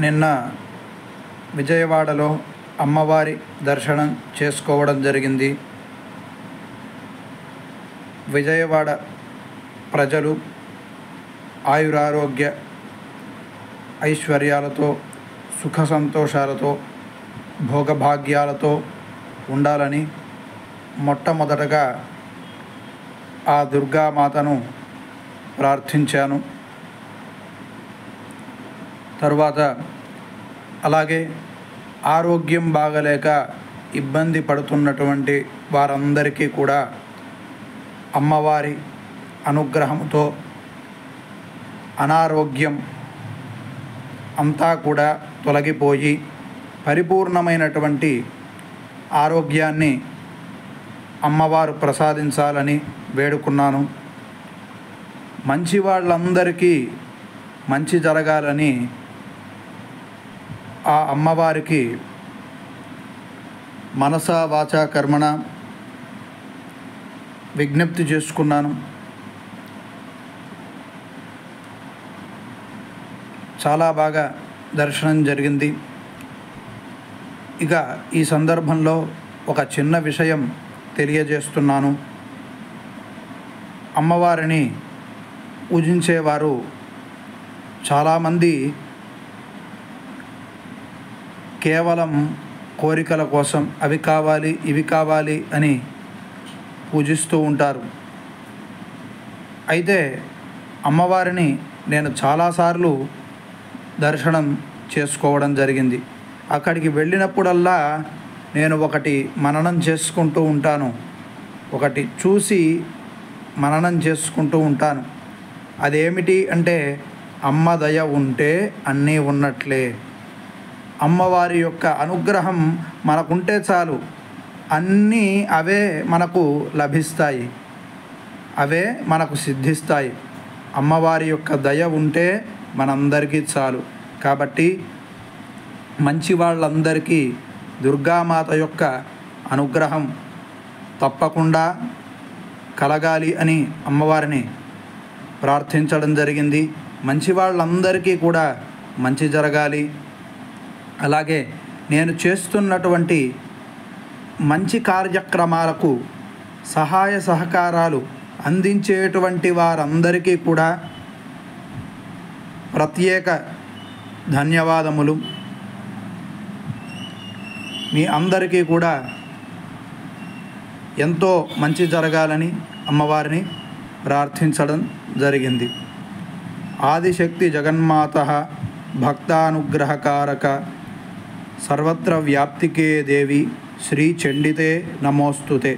నిన్న విజయవాడలో అమ్మవారి దర్శనం చేసుకోవడం జరిగింది. విజయవాడ ప్రజలు ఆయురారోగ్య ఐశ్వర్యాలతో సుఖ సంతోషాలతో భోగభాగ్యాలతో ఉండాలని మొట్టమొదటగా ఆ దుర్గామాతను ప్రార్థించాను. తరువాత అలాగే ఆరోగ్యం బాగలేక ఇబ్బంది పడుతున్నటువంటి వారందరికీ కూడా అమ్మవారి అనుగ్రహంతో అనారోగ్యం అంతా కూడా తొలగిపోయి పరిపూర్ణమైనటువంటి ఆరోగ్యాన్ని అమ్మవారు ప్రసాదించాలని వేడుకున్నాను. మంచి వాళ్ళందరికీ మంచి జరగాలని ఆ అమ్మవారికి మనసా వాచా కర్మణ విజ్ఞప్తి చేసుకున్నాను. చాలా బాగా దర్శనం జరిగింది. ఇక ఈ సందర్భంలో ఒక చిన్న విషయం తెలియజేస్తున్నాను. అమ్మవారిని పూజించేవారు చాలామంది కేవలం కోరికల కోసం అవి కావాలి ఇవి కావాలి అని పూజిస్తూ ఉంటారు. అయితే అమ్మవారిని నేను చాలాసార్లు దర్శనం చేసుకోవడం జరిగింది. అక్కడికి వెళ్ళినప్పుడల్లా నేను ఒకటి మననం చేసుకుంటూ ఉంటాను, ఒకటి చూసి మననం చేసుకుంటూ ఉంటాను. అదేమిటి అంటే అమ్మ దయ ఉంటే అన్నీ ఉన్నట్లే. అమ్మవారి యొక్క అనుగ్రహం మనకుంటే చాలు, అన్నీ అవే మనకు లభిస్తాయి, అవే మనకు సిద్ధిస్తాయి. అమ్మవారి యొక్క దయ ఉంటే మనందరికీ చాలు. కాబట్టి మంచి వాళ్ళందరికీ దుర్గామాత యొక్క అనుగ్రహం తప్పకుండా కలగాలి అని అమ్మవారిని ప్రార్థించడం జరిగింది. మంచి వాళ్ళందరికీ కూడా మంచి జరగాలి. అలాగే నేను చేస్తున్నటువంటి మంచి కార్యక్రమాలకు సహాయ సహకారాలు అందించేటువంటి వారందరికీ కూడా ప్రత్యేక ధన్యవాదములు. మీ అందరికీ కూడా ఎంతో మంచి జరగాలని అమ్మవారిని ప్రార్థించడం జరిగింది. ఆదిశక్తి జగన్మాత భక్తానుగ్రహకారక సర్వత్ర వ్యాప్తికే దేవి శ్రీ చండితే నమోస్తుతే.